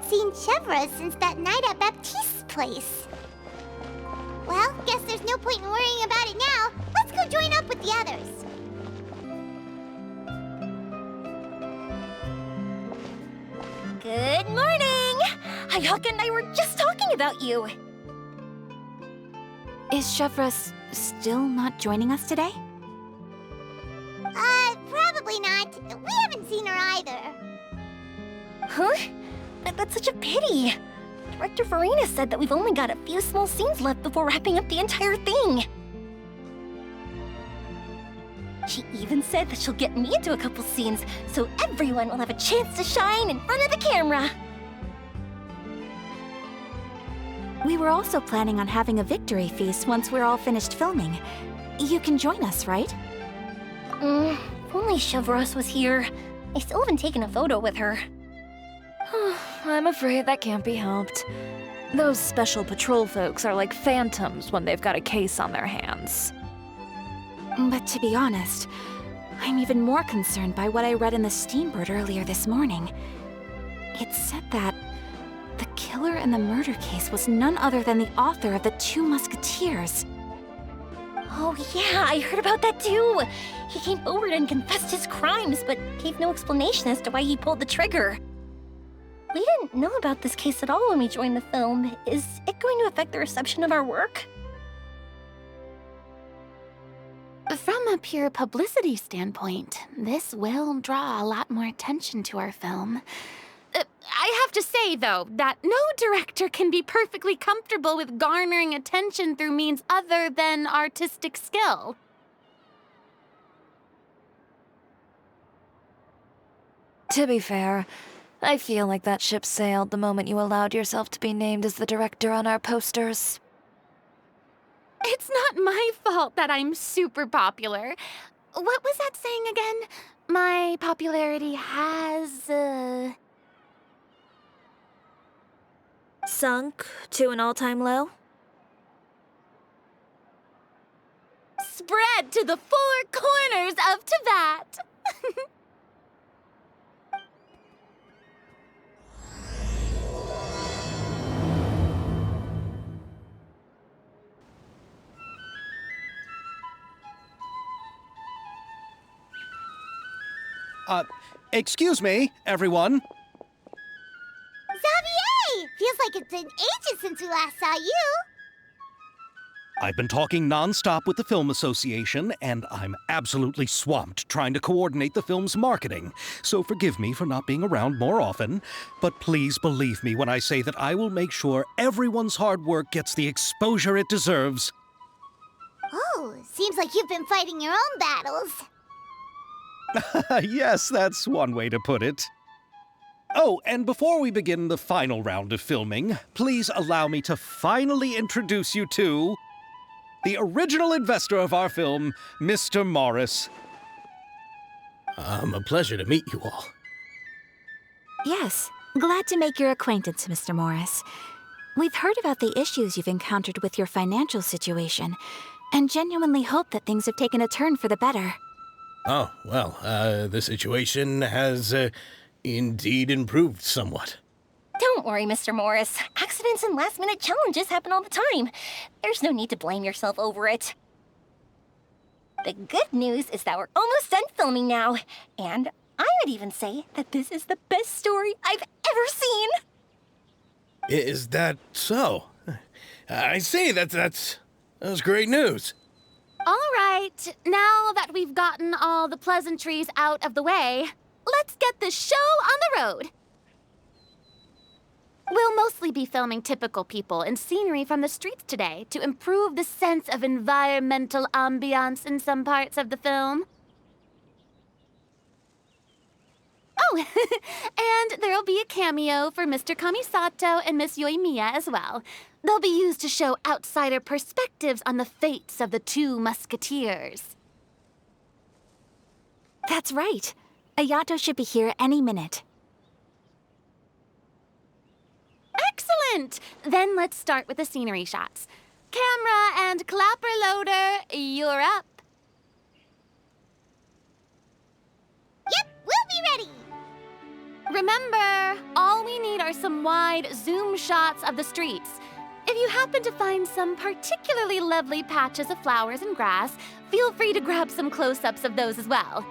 seen Chevreuse since that night at Baptiste's place. Well, guess there's no point in worrying about it now. Let's go join up with the others. Good morning! Hayaka and I were just talking about you. Is Chevreuse still not joining us today? Probably not. We haven't seen her either. Huh? That's such a pity. Director Farina said that we've only got a few small scenes left before wrapping up the entire thing. She even said that she'll get me into a couple scenes, so everyone will have a chance to shine in front of the camera. We were also planning on having a victory feast once we're all finished filming. You can join us, right? If only Chevreuse was here. I still haven't taken a photo with her. I'm afraid that can't be helped. Those special patrol folks are like phantoms when they've got a case on their hands. But to be honest, I'm even more concerned by what I read in the Steambird earlier this morning. It said that the killer in the murder case was none other than the author of the Two Musketeers. Oh yeah, I heard about that too. He came forward and confessed his crimes, but gave no explanation as to why he pulled the trigger. We didn't know about this case at all when we joined the film. Is it going to affect the reception of our work? From a pure publicity standpoint, this will draw a lot more attention to our film. I have to say, though, that no director can be perfectly comfortable with garnering attention through means other than artistic skill. To be fair, I feel like that ship sailed the moment you allowed yourself to be named as the director on our posters. It's not my fault that I'm super popular. What was that saying again? My popularity has, Sunk to an all-time low? spread to the four corners of Tibet. Excuse me, everyone. Xavier! Feels like it's been ages since we last saw you. I've been talking non-stop with the Film Association, and I'm absolutely swamped trying to coordinate the film's marketing. So forgive me for not being around more often, but please believe me when I say that I will make sure everyone's hard work gets the exposure it deserves. Oh, seems like you've been fighting your own battles. Yes, that's one way to put it. Oh, and before we begin the final round of filming, please allow me to finally introduce you to the original investor of our film, Mr. Morris. A pleasure to meet you all. Yes, glad to make your acquaintance, Mr. Morris. We've heard about the issues you've encountered with your financial situation, and genuinely hope that things have taken a turn for the better. Oh, well, the situation has, indeed improved somewhat. Don't worry, Mr. Morris. Accidents and last-minute challenges happen all the time. There's no need to blame yourself over it. The good news is that we're almost done filming now. And I would even say that this is the best story I've ever seen. Is that so? I say that's great news. All right, now that we've gotten all the pleasantries out of the way, let's get this show on the road. We'll mostly be filming typical people and scenery from the streets today to improve the sense of environmental ambiance in some parts of the film. Oh, and there'll be a cameo for Mr. Kamisato and Miss Yoimiya as well. They'll be used to show outsider perspectives on the fates of the Two Musketeers. That's right. Ayato should be here any minute. Excellent! Then let's start with the scenery shots. Camera and clapper loader, you're up. Yep, we'll be ready. Remember, all we need are some wide zoom shots of the streets. If you happen to find some particularly lovely patches of flowers and grass, feel free to grab some close-ups of those as well.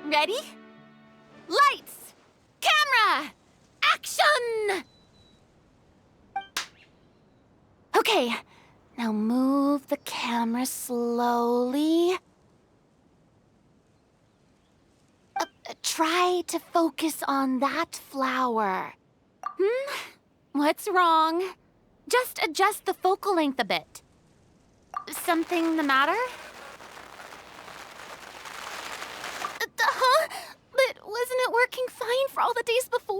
Ready? Lights! Camera! Action! Okay, now move the camera slowly. Try to focus on that flower. What's wrong? Just adjust the focal length a bit. Something the matter? Huh? But wasn't it working fine for all the days before?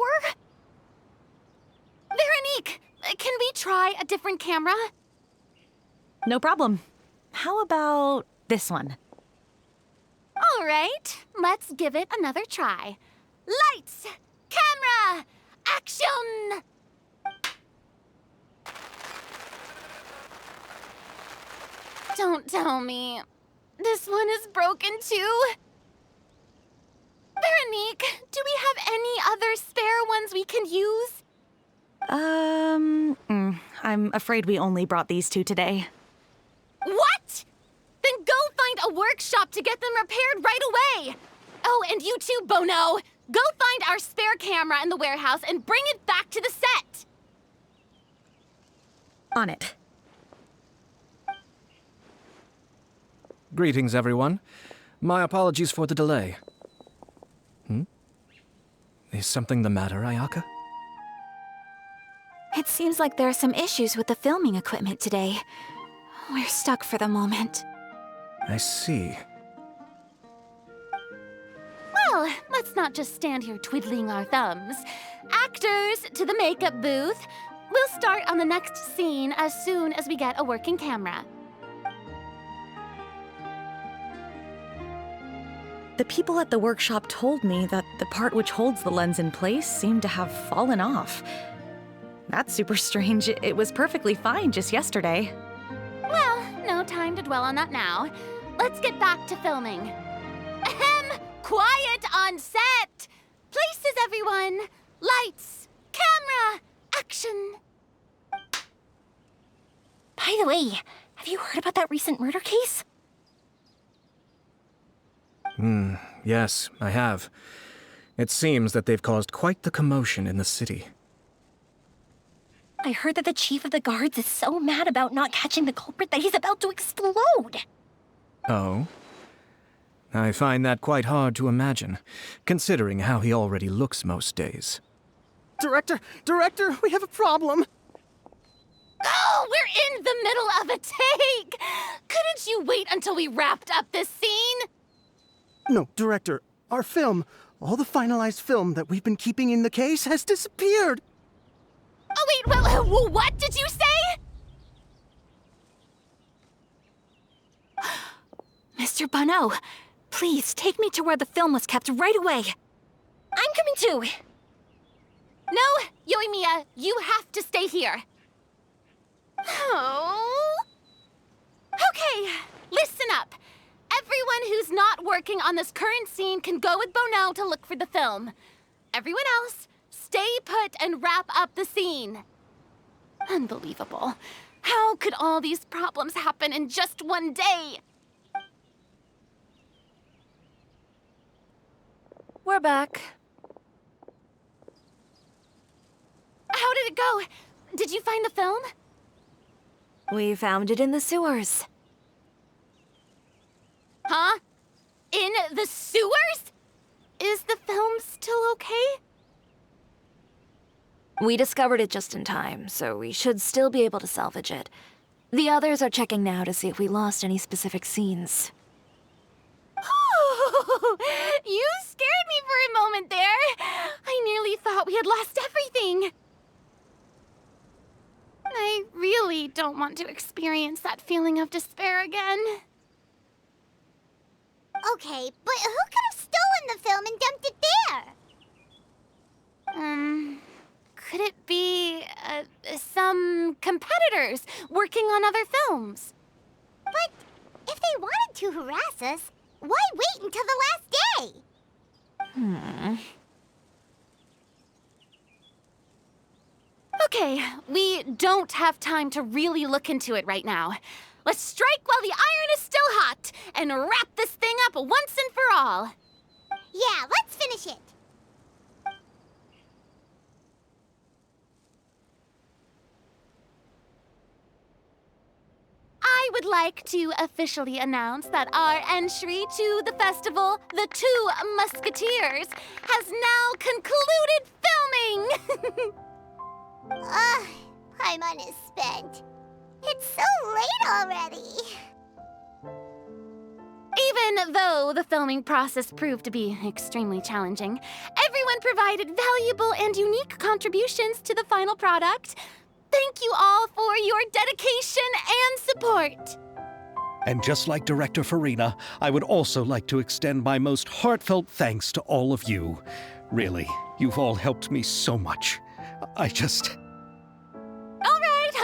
Veronique, can we try a different camera? No problem. How about this one? All right, let's give it another try. Lights! Camera! Action! Don't tell me. This one is broken too? Veronique, do we have any other spare ones we can use? I'm afraid we only brought these two today. What? Then go find a workshop to get them repaired right away. Oh, and you too, Bono. Go find our spare camera in the warehouse and bring it back to the set. On it. Greetings, everyone. My apologies for the delay. Is something the matter, Ayaka? It seems like there are some issues with the filming equipment today. We're stuck for the moment. I see. Well, let's not just stand here twiddling our thumbs. Actors, to the makeup booth. We'll start on the next scene as soon as we get a working camera. The people at the workshop told me that the part which holds the lens in place seemed to have fallen off. That's super strange. It was perfectly fine just yesterday. Well, no time to dwell on that now. Let's get back to filming. Ahem! Quiet on set! Places, everyone! Lights! Camera! Action! By the way, have you heard about that recent murder case? Yes, I have. It seems that they've caused quite the commotion in the city. I heard that the chief of the guards is so mad about not catching the culprit that he's about to explode. Oh? I find that quite hard to imagine, considering how he already looks most days. Director, we have a problem. Oh, we're in the middle of a take! Couldn't you wait until we wrapped up this scene? No, Director, our film, all the finalized film that we've been keeping in the case has disappeared. Oh, wait, well, what did you say? Mr. Bono, please take me to where the film was kept right away. I'm coming too. No, Yoimiya, you have to stay here. Oh. Okay, listen up. Everyone who's not working on this current scene can go with Bono to look for the film. Everyone else, stay put and wrap up the scene. Unbelievable. How could all these problems happen in just one day? We're back. How did it go? Did you find the film? We found it in the sewers. Huh? In the sewers? Is the film still okay? We discovered it just in time, so we should still be able to salvage it. The others are checking now to see if we lost any specific scenes. You scared me for a moment there. I nearly thought we had lost everything. I really don't want to experience that feeling of despair again. Okay, but who could have stolen the film and dumped it there? Could it be, some competitors working on other films? But if they wanted to harass us, Why wait until the last day? Okay, we don't have time to really look into it right now. Let's strike while the iron is still hot and wrap this thing up once and for all. Yeah, let's finish it. I would like to officially announce that our entry to the festival, The Two Musketeers, has now concluded filming! Ugh, Paimon is spent. It's so late already. Even though the filming process proved to be extremely challenging, everyone provided valuable and unique contributions to the final product. Thank you all for your dedication and support. And just like Director Farina, I would also like to extend my most heartfelt thanks to all of you. Really, you've all helped me so much.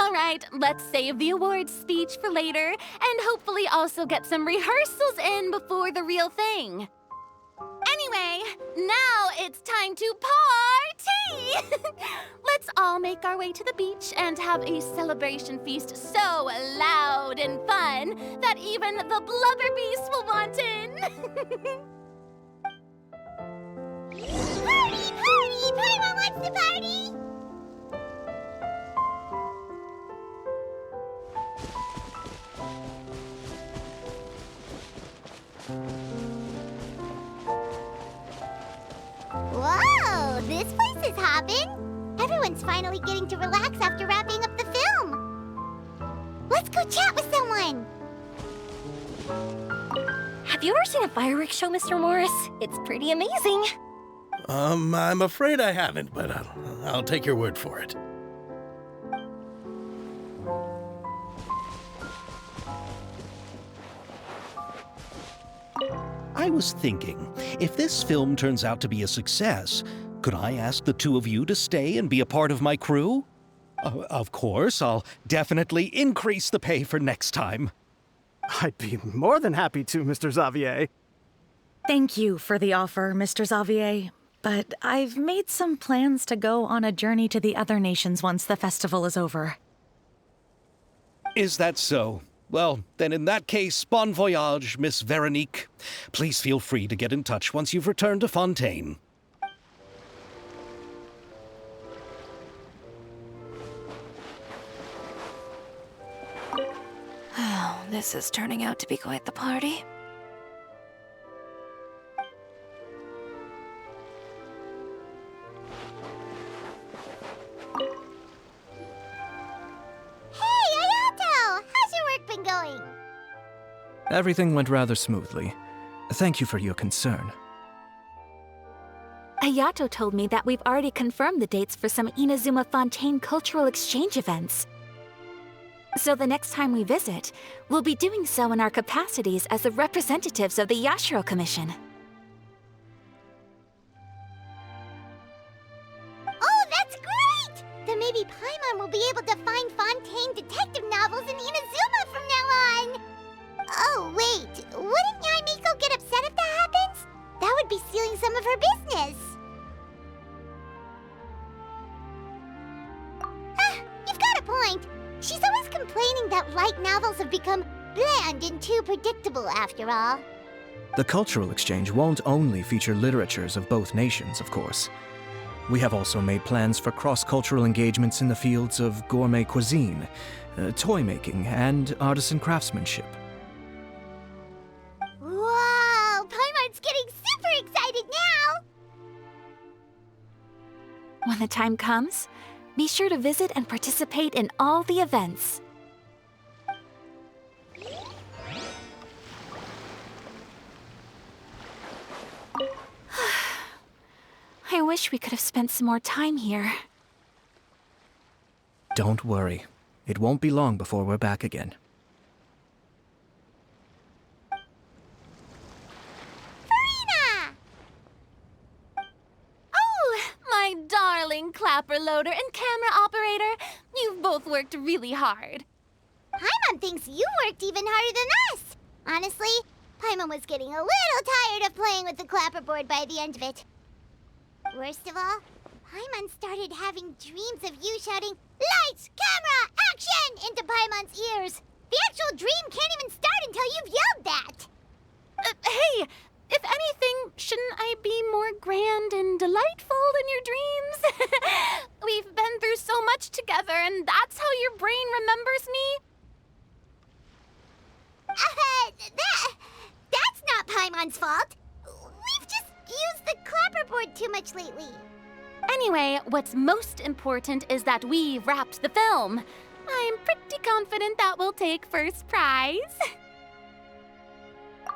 All right, let's save the awards speech for later and hopefully also get some rehearsals in before the real thing. Anyway, now it's time to party! Let's all make our way to the beach and have a celebration feast so loud and fun that even the blubber beast will want in. Party, party! Paimon wants to party! Whoa, this place is hopping. Everyone's finally getting to relax after wrapping up the film. Let's go chat with someone. Have you ever seen a fireworks show, Mr. Morris? It's pretty amazing. I'm afraid I haven't, but I'll take your word for it. I was thinking, if this film turns out to be a success, could I ask the two of you to stay and be a part of my crew? Of course, I'll definitely increase the pay for next time. I'd be more than happy to, Mr. Xavier. Thank you for the offer, Mr. Xavier. But I've made some plans to go on a journey to the other nations once the festival is over. Is that so? Well, then in that case, bon voyage, Miss Veronique. Please feel free to get in touch once you've returned to Fontaine. Oh, this is turning out to be quite the party. Hey, Ayato! How's your work been going? Everything went rather smoothly. Thank you for your concern. Ayato told me that we've already confirmed the dates for some Inazuma Fontaine cultural exchange events. So the next time we visit, we'll be doing so in our capacities as the representatives of the Yashiro Commission. Oh, that's great! Then maybe Paimon will be able to find Fontaine detective novels in Inazuma from now on! Oh, wait. Wouldn't Yae Miko get upset if that happens? That would be stealing some of her business. You've got a point. She's always complaining that light novels have become bland and too predictable after all. The cultural exchange won't only feature literatures of both nations, of course. We have also made plans for cross-cultural engagements in the fields of gourmet cuisine, toy making, and artisan craftsmanship. Whoa! Paimon's getting super excited now! When the time comes, be sure to visit and participate in all the events. I wish we could have spent some more time here. Don't worry. It won't be long before we're back again. Farina! Oh, my darling clapper loader and camera operator. You've both worked really hard. Paimon thinks you worked even harder than us. Honestly, Paimon was getting a little tired of playing with the clapperboard by the end of it. Worst of all, Paimon started having dreams of you shouting, "Lights, camera, action!" into Paimon's ears. The actual dream can't even start until you've yelled that. Hey, if anything, shouldn't I be more grand and delightful than your dreams? We've been through so much together, and that's how your brain remembers me? That's not Paimon's fault. We've just used the clapperboard too much lately. Anyway, what's most important is that we've wrapped the film. I'm pretty confident that we'll take first prize.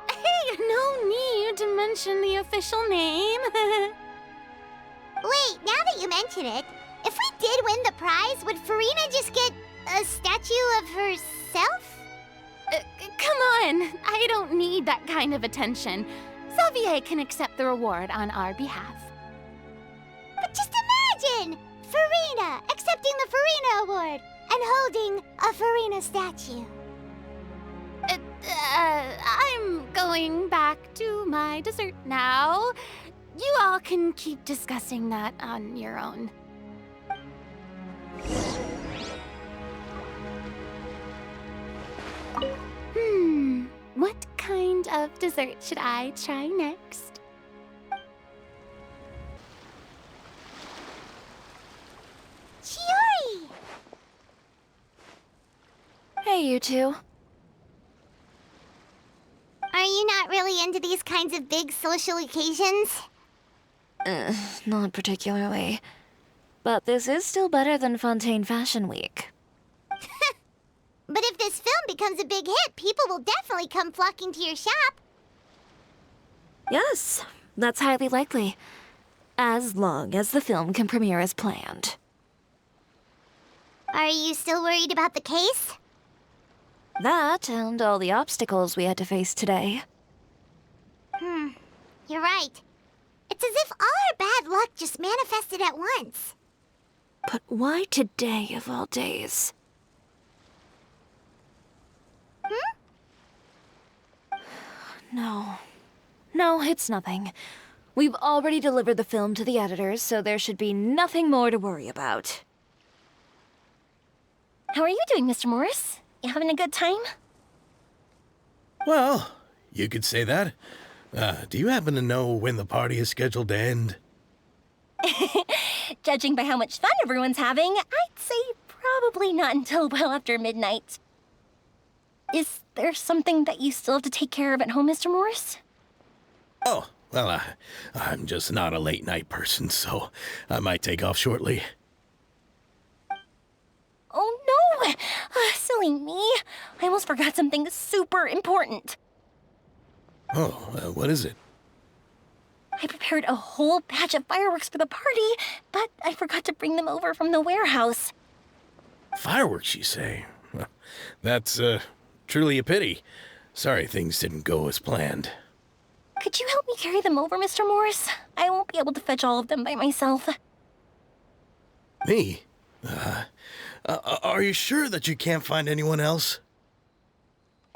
Hey, no need to mention the official name. Wait, now that you mention it, if we did win the prize, would Farina just get a statue of herself? Come on, I don't need that kind of attention. Xavier can accept the reward on our behalf. But just imagine! Farina accepting the Farina Award and holding a Farina statue. I'm going back to my dessert now. You all can keep discussing that on your own. What kind of dessert should I try next? Chiori! Hey, you two. Are you not really into these kinds of big social occasions? Not particularly. But this is still better than Fontaine Fashion Week. But if this film becomes a big hit, people will definitely come flocking to your shop. Yes, that's highly likely. As long as the film can premiere as planned. Are you still worried about the case? That and all the obstacles we had to face today. You're right. It's as if all our bad luck just manifested at once. But why today of all days? No, it's nothing. We've already delivered the film to the editors, so there should be nothing more to worry about. How are you doing, Mr. Morris? You having a good time? Well, you could say that. Do you happen to know when the party is scheduled to end? Judging by how much fun everyone's having, I'd say probably not until well after midnight. Is there something that you still have to take care of at home, Mr. Morris? Oh, well, I'm just not a late night person, so I might take off shortly. Oh no! Silly me. I almost forgot something super important. Oh, what is it? I prepared a whole batch of fireworks for the party, but I forgot to bring them over from the warehouse. Fireworks, you say? Well, that's, truly a pity. Sorry things didn't go as planned. Could you help me carry them over, Mr. Morris? I won't be able to fetch all of them by myself. Me? Are you sure that you can't find anyone else?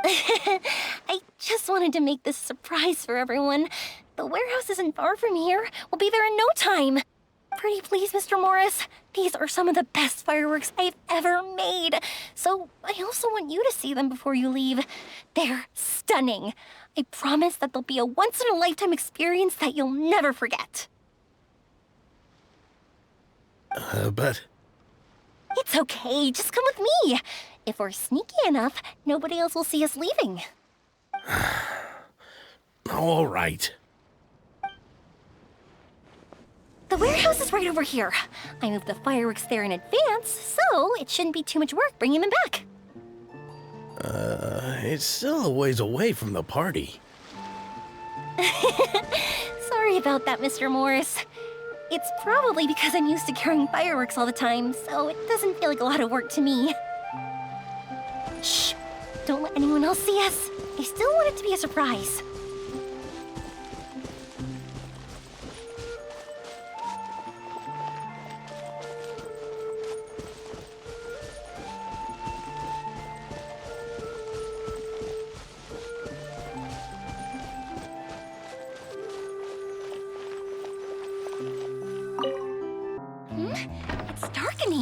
I just wanted to make this a surprise for everyone. The warehouse isn't far from here. We'll be there in no time. Pretty please, Mr. Morris. These are some of the best fireworks I've ever made. So I also want you to see them before you leave. They're stunning. I promise that they'll be a once-in-a-lifetime experience that you'll never forget. But... It's okay. Just come with me. If we're sneaky enough, nobody else will see us leaving. All right. The warehouse is right over here. I moved the fireworks there in advance, so it shouldn't be too much work bringing them back. It's still a ways away from the party. Sorry about that, Mr. Morris. It's probably because I'm used to carrying fireworks all the time, so it doesn't feel like a lot of work to me. Shh! Don't let anyone else see us. I still want it to be a surprise.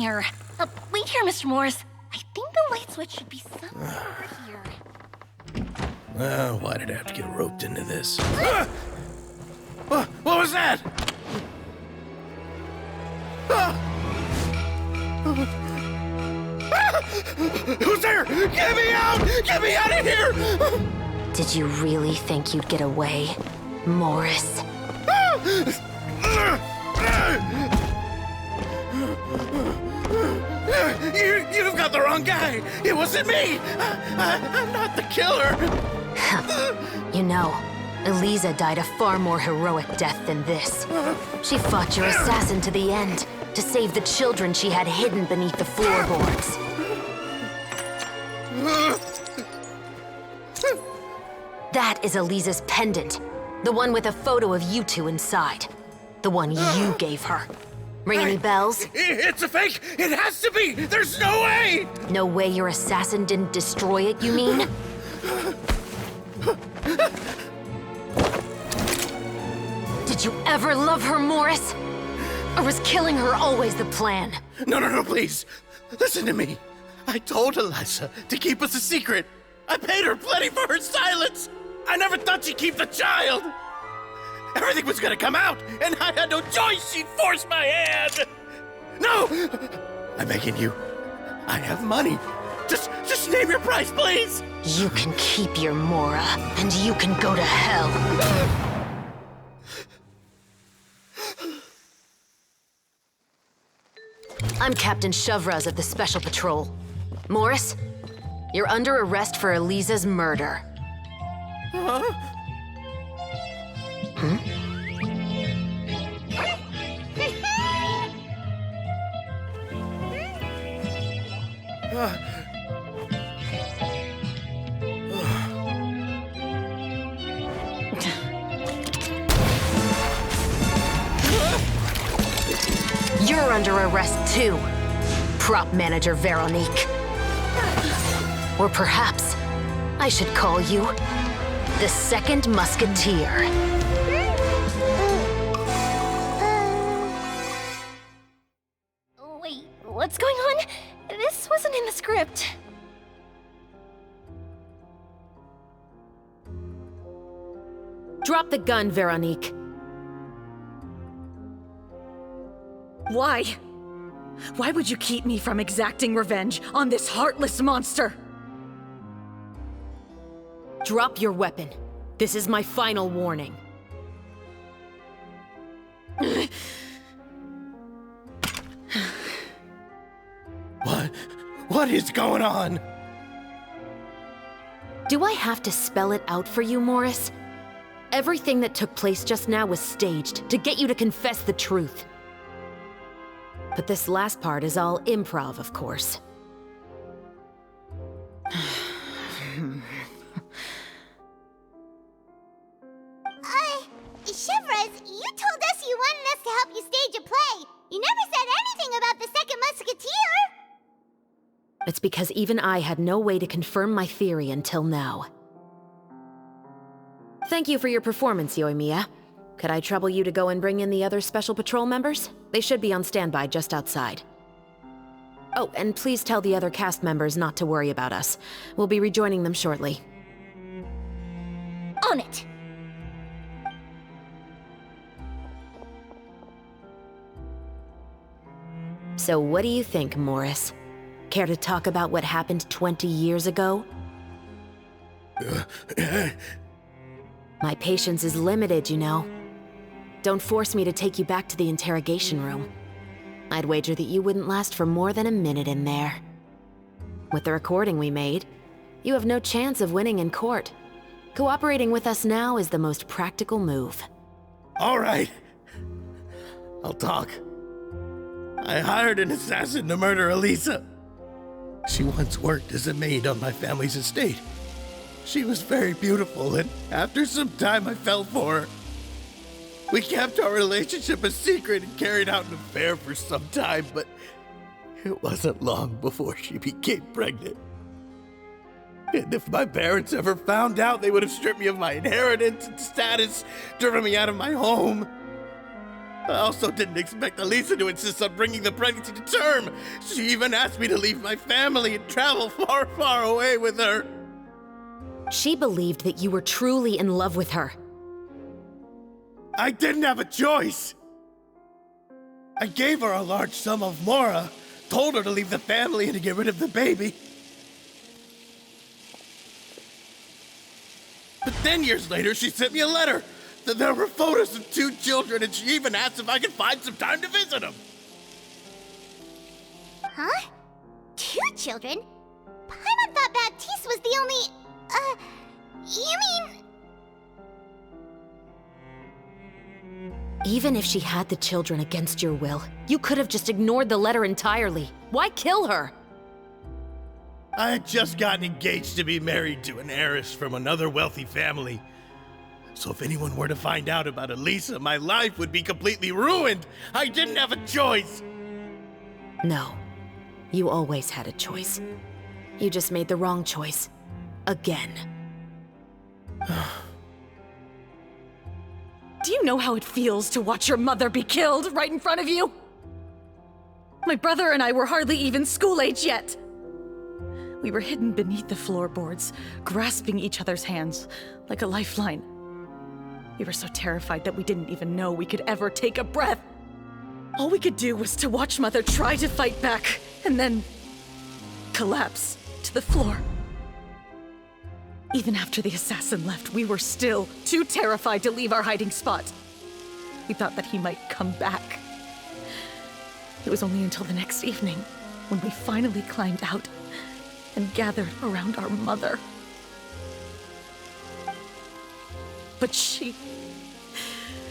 here. Wait here, Mr. Morris. I think the light switch should be somewhere over here. Why did I have to get roped into this? What was that? Who's there? Get me out! Get me out of here! Did you really think you'd get away, Morris? You've got the wrong guy. It wasn't me. I'm not the killer. You know, Eliza died a far more heroic death than this. She fought your assassin to the end, to save the children she had hidden beneath the floorboards. That is Eliza's pendant. The one with a photo of you two inside. The one you gave her. Ring any bells? It's a fake! It has to be! There's no way! No way your assassin didn't destroy it, you mean? Did you ever love her, Morris? Or was killing her always the plan? No, please. Listen to me. I told Eliza to keep us a secret. I paid her plenty for her silence. I never thought she'd keep the child. Everything was gonna come out, and I had no choice. She'd force my hand. No! I'm begging you. I have money. Just name your price, please. You can keep your Mora, and you can go to hell. I'm Captain Chevreuse of the Special Patrol. Morris, you're under arrest for Eliza's murder. You're under arrest too, prop manager Veronique. Or perhaps I should call you the Second Musketeer. Wait, what's going on? This wasn't in the script. Drop the gun, Veronique. Why? Why would you keep me from exacting revenge on this heartless monster? Drop your weapon. This is my final warning. What is going on? Do I have to spell it out for you, Morris? Everything that took place just now was staged to get you to confess the truth. But this last part is all improv, of course. Chevreuse, you told us you wanted us to help you stage a play. You never said anything about the Second Musketeer. It's because even I had no way to confirm my theory until now. Thank you for your performance, Yoimiya. Could I trouble you to go and bring in the other Special Patrol members? They should be on standby just outside. Oh, and please tell the other cast members not to worry about us. We'll be rejoining them shortly. On it! So what do you think, Morris? Care to talk about what happened 20 years ago? My patience is limited, you know. Don't force me to take you back to the interrogation room. I'd wager that you wouldn't last for more than a minute in there. With the recording we made, you have no chance of winning in court. Cooperating with us now is the most practical move. All right. I'll talk. I hired an assassin to murder Eliza. She once worked as a maid on my family's estate. She was very beautiful, and after some time I fell for her. We kept our relationship a secret and carried out an affair for some time, but it wasn't long before she became pregnant. And if my parents ever found out, they would have stripped me of my inheritance and status, driven me out of my home. I also didn't expect Lynnsa to insist on bringing the pregnancy to term. She even asked me to leave my family and travel far, far away with her. She believed that you were truly in love with her. I didn't have a choice. I gave her a large sum of mora, told her to leave the family and to get rid of the baby. But then years later, she sent me a letter. There were photos of 2 children, and she even asked if I could find some time to visit them. Huh? 2 children? Paimon thought Baptiste was the only... you mean... Even if she had the children against your will, you could have just ignored the letter entirely. Why kill her? I had just gotten engaged to be married to an heiress from another wealthy family. So if anyone were to find out about Lynnsa, my life would be completely ruined. I didn't have a choice. No. You always had a choice. You just made the wrong choice. Again. Do you know how it feels to watch your mother be killed right in front of you? My brother and I were hardly even school age yet. We were hidden beneath the floorboards, grasping each other's hands like a lifeline. We were so terrified that we didn't even know we could ever take a breath. All we could do was to watch Mother try to fight back, and then collapse to the floor. Even after the assassin left, we were still too terrified to leave our hiding spot. We thought that he might come back. It was only until the next evening when we finally climbed out and gathered around our mother. But she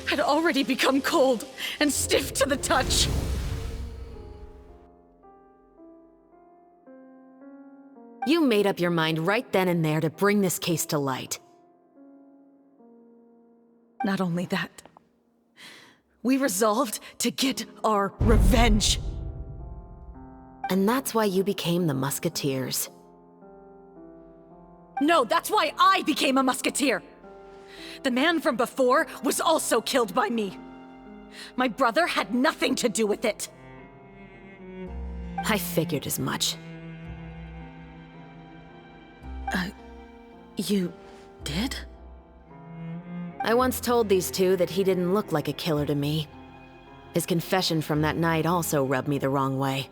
had already become cold and stiff to the touch. You made up your mind right then and there to bring this case to light. Not only that, we resolved to get our revenge. And that's why you became the Musketeers. No, that's why I became a musketeer. The man from before was also killed by me. My brother had nothing to do with it. I figured as much. You did? I once told these two that he didn't look like a killer to me. His confession from that night also rubbed me the wrong way.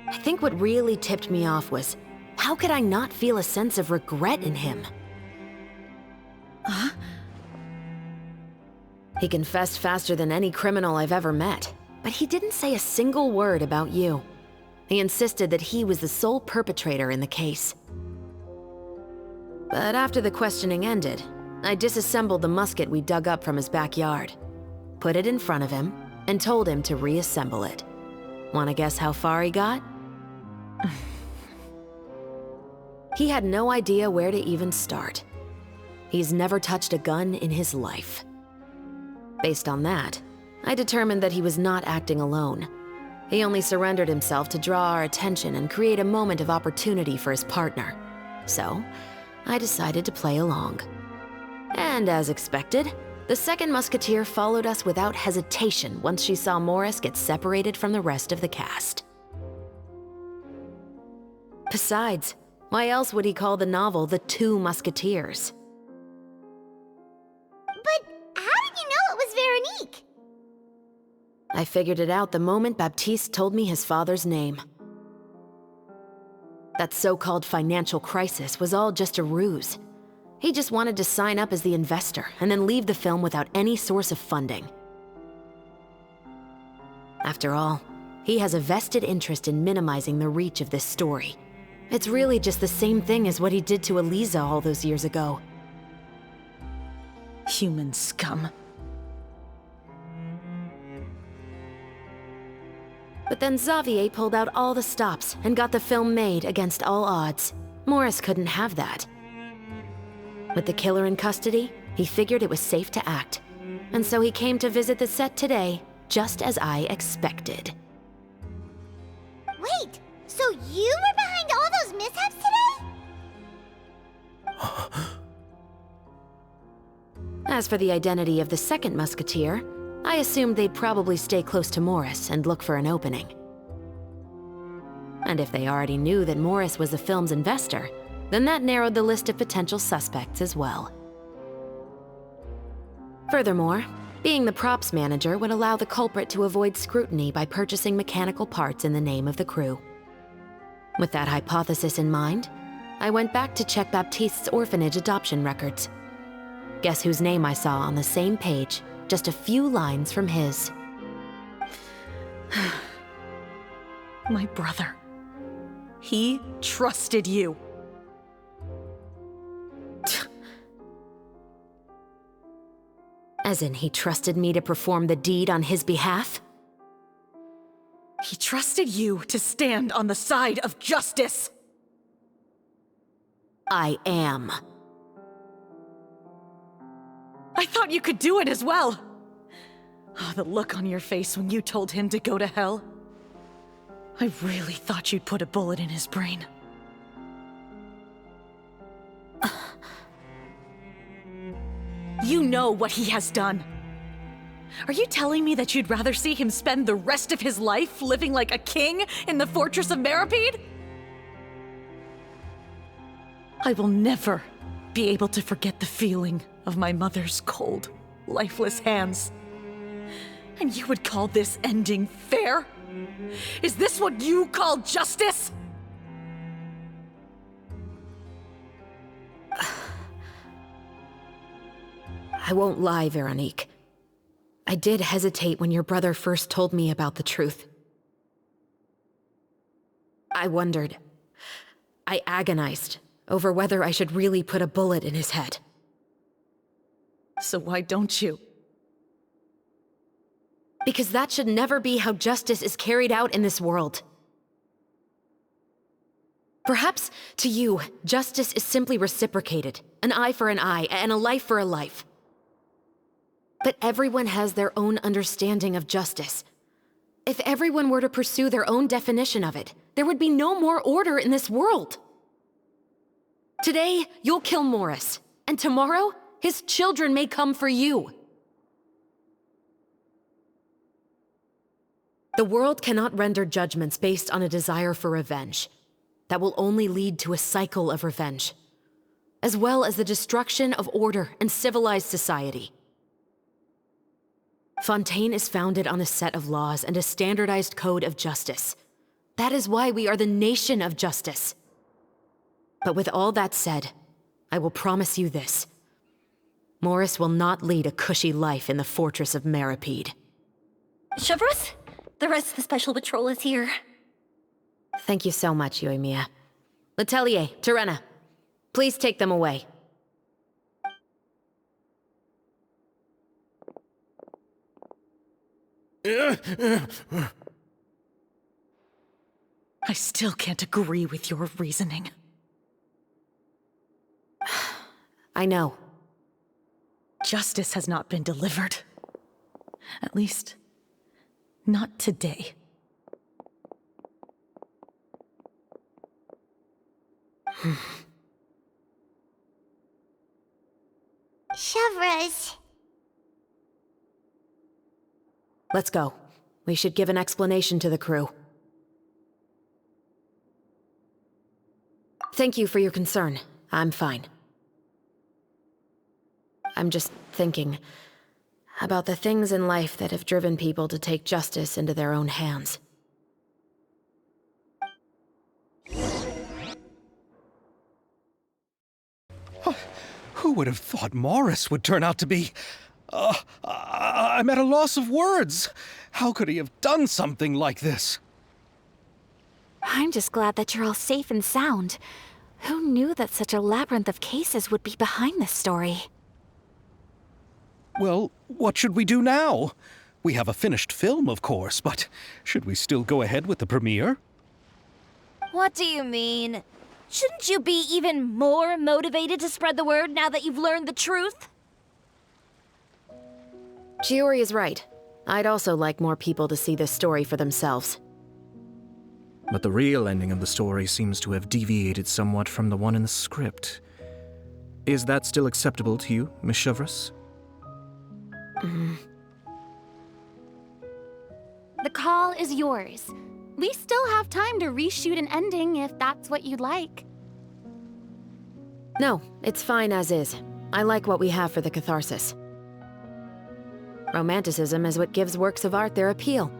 I think what really tipped me off was, how could I not feel a sense of regret in him? Huh? He confessed faster than any criminal I've ever met, but he didn't say a single word about you. He insisted that he was the sole perpetrator in the case. But after the questioning ended, I disassembled the musket we dug up from his backyard, put it in front of him, and told him to reassemble it. Wanna guess how far he got? He had no idea where to even start. He's never touched a gun in his life. Based on that, I determined that he was not acting alone. He only surrendered himself to draw our attention and create a moment of opportunity for his partner. So, I decided to play along. And as expected, the second musketeer followed us without hesitation once she saw Morris get separated from the rest of the cast. Besides, why else would he call the novel The Two Musketeers? But how did you know it was Veronique? I figured it out the moment Baptiste told me his father's name. That so-called financial crisis was all just a ruse. He just wanted to sign up as the investor and then leave the film without any source of funding. After all, he has a vested interest in minimizing the reach of this story. It's really just the same thing as what he did to Eliza all those years ago. Human scum. But then Xavier pulled out all the stops and got the film made against all odds. Morris couldn't have that. With the killer in custody, he figured it was safe to act. And so he came to visit the set today, just as I expected. Wait, so you were behind all those mishaps today? As for the identity of the second musketeer, I assumed they'd probably stay close to Morris and look for an opening. And if they already knew that Morris was the film's investor, then that narrowed the list of potential suspects as well. Furthermore, being the props manager would allow the culprit to avoid scrutiny by purchasing mechanical parts in the name of the crew. With that hypothesis in mind, I went back to check Baptiste's orphanage adoption records. Guess whose name I saw on the same page, just a few lines from his. My brother. He trusted you. As in, he trusted me to perform the deed on his behalf? He trusted you to stand on the side of justice. I am. I thought you could do it as well. Oh, the look on your face when you told him to go to hell. I really thought you'd put a bullet in his brain. You know what he has done. Are you telling me that you'd rather see him spend the rest of his life living like a king in the fortress of Meripede? I will never be able to forget the feeling of my mother's cold, lifeless hands. And you would call this ending fair? Is this what you call justice? I won't lie, Veronique. I did hesitate when your brother first told me about the truth. I wondered. I agonized over whether I should really put a bullet in his head. So why don't you? Because that should never be how justice is carried out in this world. Perhaps, to you, justice is simply reciprocated. An eye for an eye, and a life for a life. But everyone has their own understanding of justice. If everyone were to pursue their own definition of it, there would be no more order in this world. Today, you'll kill Morris, and tomorrow, his children may come for you. The world cannot render judgments based on a desire for revenge. That will only lead to a cycle of revenge, as well as the destruction of order and civilized society. Fontaine is founded on a set of laws and a standardized code of justice. That is why we are the nation of justice. But with all that said, I will promise you this. Morris will not lead a cushy life in the fortress of Meripede. Chevreuse, the rest of the special patrol is here. Thank you so much, Yoimiya. Letelier, Terena, please take them away. I still can't agree with your reasoning. I know. Justice has not been delivered. At least, not today. Chevreuse. Let's go. We should give an explanation to the crew. Thank you for your concern. I'm fine. I'm just thinking about the things in life that have driven people to take justice into their own hands. Who would have thought Morris would turn out to be... I'm at a loss of words. How could he have done something like this? I'm just glad that you're all safe and sound. Who knew that such a labyrinth of cases would be behind this story? Well, what should we do now? We have a finished film, of course, but should we still go ahead with the premiere? What do you mean? Shouldn't you be even more motivated to spread the word now that you've learned the truth? Chiori is right. I'd also like more people to see this story for themselves. But the real ending of the story seems to have deviated somewhat from the one in the script. Is that still acceptable to you, Miss Chevreuse? The call is yours. We still have time to reshoot an ending if that's what you'd like. No, it's fine as is. I like what we have for the catharsis. Romanticism is what gives works of art their appeal.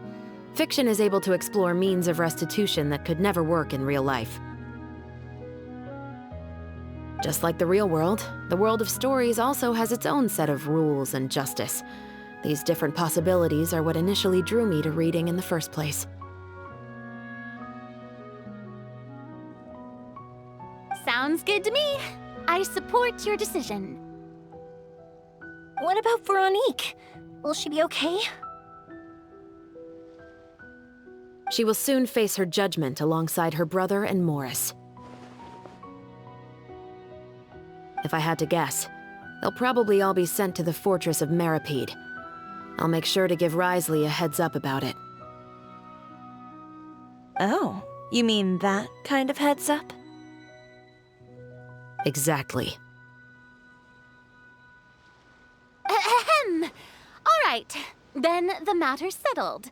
Fiction is able to explore means of restitution that could never work in real life. Just like the real world, the world of stories also has its own set of rules and justice. These different possibilities are what initially drew me to reading in the first place. Sounds good to me. I support your decision. What about Veronique? Will she be okay? She will soon face her judgment alongside her brother and Morris. If I had to guess, they'll probably all be sent to the fortress of Meripede. I'll make sure to give Risley a heads up about it. Oh, you mean that kind of heads up? Exactly. Ahem. All right, then the matter's settled.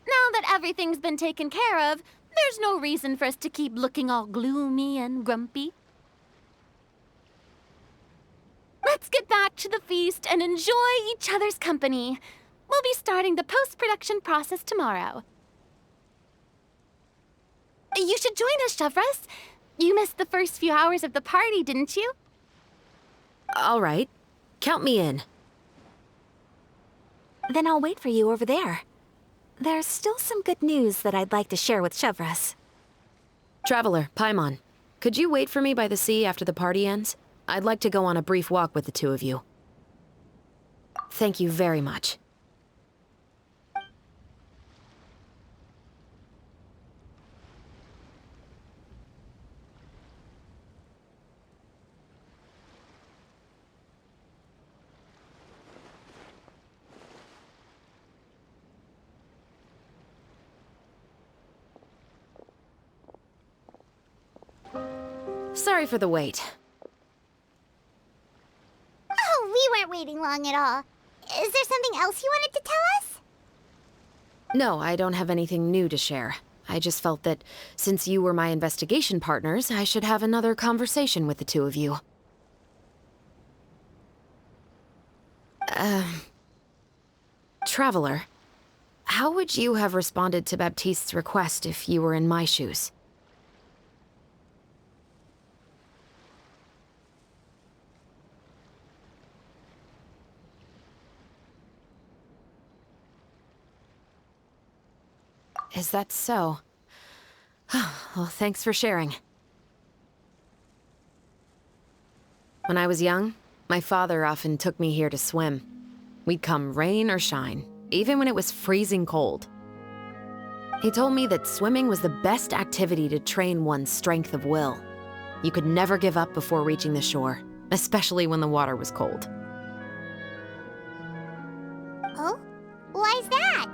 Now that everything's been taken care of, there's no reason for us to keep looking all gloomy and grumpy. Let's get back to the feast and enjoy each other's company. We'll be starting the post-production process tomorrow. You should join us, Chevreuse. You missed the first few hours of the party, didn't you? All right. Count me in. Then I'll wait for you over there. There's still some good news that I'd like to share with Chevreuse. Traveler, Paimon, could you wait for me by the sea after the party ends? I'd like to go on a brief walk with the two of you. Thank you very much. Sorry for the wait. Oh, we weren't waiting long at all. Is there something else you wanted to tell us? No, I don't have anything new to share. I just felt that since you were my investigation partners, I should have another conversation with the two of you. Traveler, how would you have responded to Baptiste's request if you were in my shoes? Is that so? Well, thanks for sharing. When I was young, my father often took me here to swim. We'd come rain or shine, even when it was freezing cold. He told me that swimming was the best activity to train one's strength of will. You could never give up before reaching the shore, especially when the water was cold. Oh? Why's that?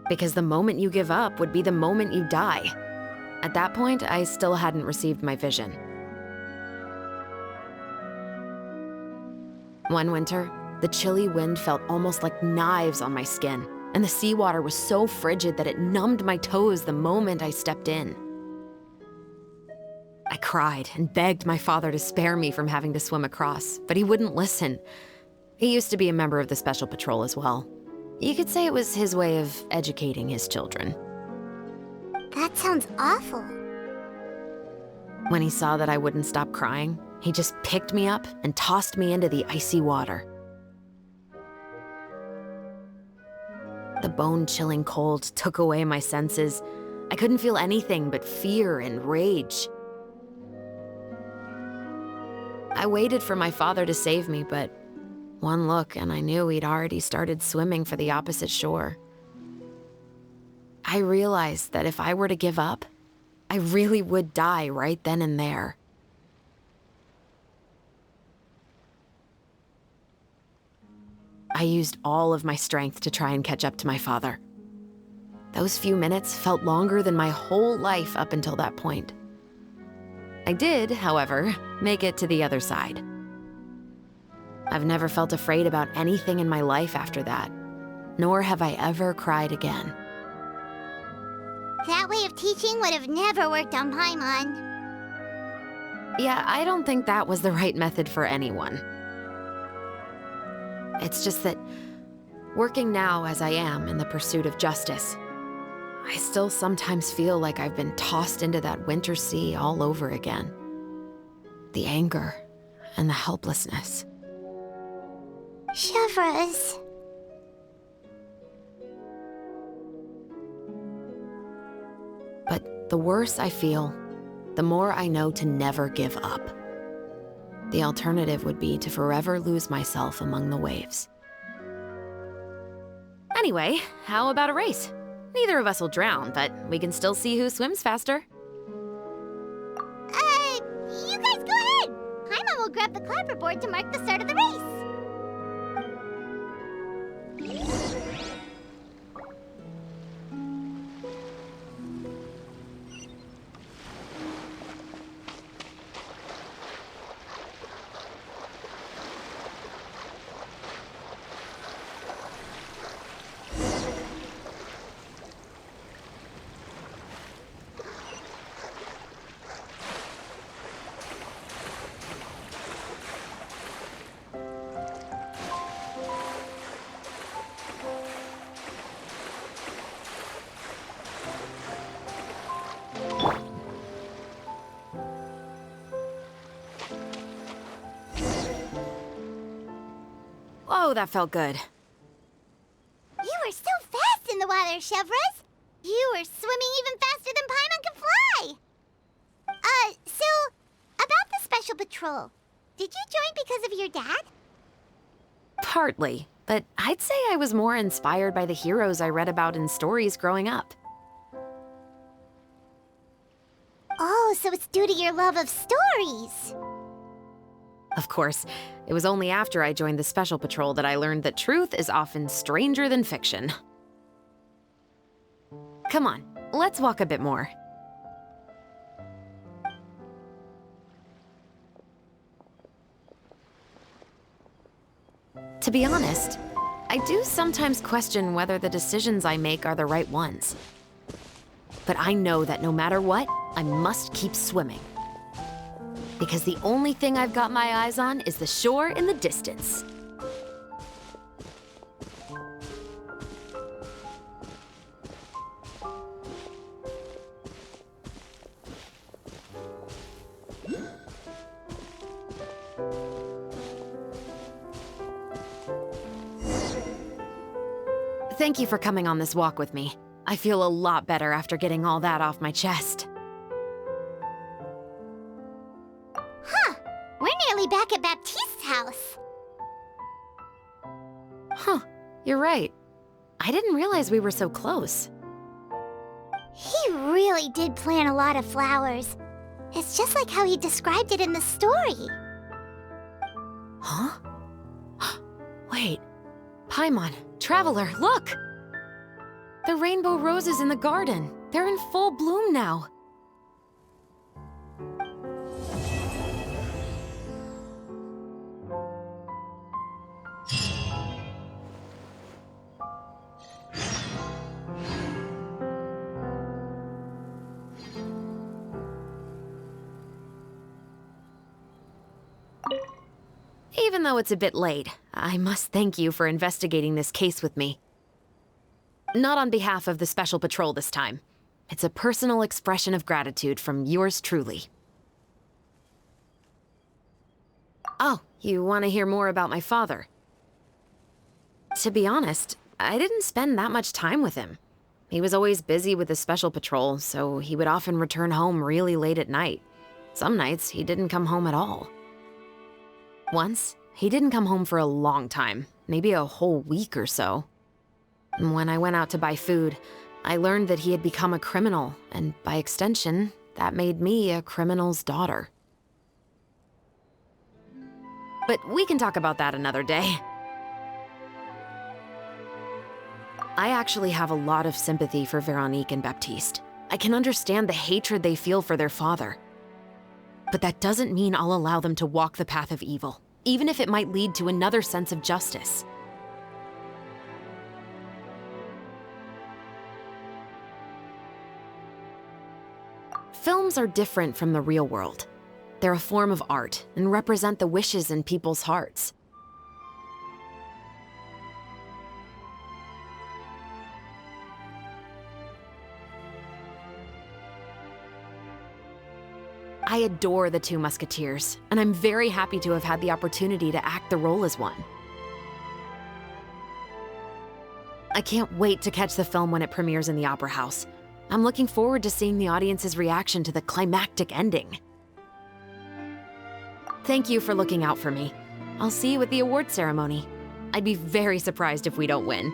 Because the moment you give up would be the moment you die. At that point, I still hadn't received my vision. One winter, the chilly wind felt almost like knives on my skin, and the seawater was so frigid that it numbed my toes the moment I stepped in. I cried and begged my father to spare me from having to swim across, but he wouldn't listen. He used to be a member of the Special Patrol as well. You could say it was his way of educating his children. That sounds awful. When he saw that I wouldn't stop crying, he just picked me up and tossed me into the icy water. The bone-chilling cold took away my senses. I couldn't feel anything but fear and rage. I waited for my father to save me, but one look and I knew he'd already started swimming for the opposite shore. I realized that if I were to give up, I really would die right then and there. I used all of my strength to try and catch up to my father. Those few minutes felt longer than my whole life up until that point. I did, however, make it to the other side. I've never felt afraid about anything in my life after that. nor have I ever cried again. That way of teaching would have never worked on Paimon. Yeah, I don't think that was the right method for anyone. It's just that, working now as I am in the pursuit of justice, I still sometimes feel like I've been tossed into that winter sea all over again. The anger and the helplessness. Chevreuse. But the worse I feel, the more I know to never give up. The alternative would be to forever lose myself among the waves. Anyway, how about a race? Neither of us will drown, but we can still see who swims faster. You guys go ahead. Paimon will grab the clapperboard to mark the start of the race. Whoa, that felt good. You were so fast in the water, Chevreuse. You were swimming even faster than Paimon can fly. So, about the special patrol, did you join because of your dad? Partly, but I'd say I was more inspired by the heroes I read about in stories growing up. Oh, so it's due to your love of stories. Of course, it was only after I joined the Special Patrol that I learned that truth is often stranger than fiction. Come on, let's walk a bit more. To be honest, I do sometimes question whether the decisions I make are the right ones. But I know that no matter what, I must keep swimming. Because the only thing I've got my eyes on is the shore in the distance. Thank you for coming on this walk with me. I feel a lot better after getting all that off my chest. Huh. We're nearly back at Baptiste's house. Huh, you're right. I didn't realize we were so close. He really did plant a lot of flowers. It's just like how he described it in the story. Huh? Wait. Paimon, Traveler, look! The rainbow roses in the garden. They're in full bloom now. Even though it's a bit late, I must thank you for investigating this case with me. Not on behalf of the Special Patrol this time. It's a personal expression of gratitude from yours truly. Oh, you want to hear more about my father? To be honest, I didn't spend that much time with him. He was always busy with the Special Patrol, so he would often return home really late at night. Some nights, he didn't come home at all. Once, he didn't come home for a long time, maybe a whole week or so. When I went out to buy food, I learned that he had become a criminal, and by extension, that made me a criminal's daughter. But we can talk about that another day. I actually have a lot of sympathy for Veronique and Baptiste. I can understand the hatred they feel for their father. But that doesn't mean I'll allow them to walk the path of evil, even if it might lead to another sense of justice. films are different from the real world. They're a form of art and represent the wishes in people's hearts. I adore the two Musketeers, and I'm very happy to have had the opportunity to act the role as one. I can't wait to catch the film when it premieres in the Opera House. I'm looking forward to seeing the audience's reaction to the climactic ending. Thank you for looking out for me. I'll see you at the award ceremony. I'd be very surprised if we don't win.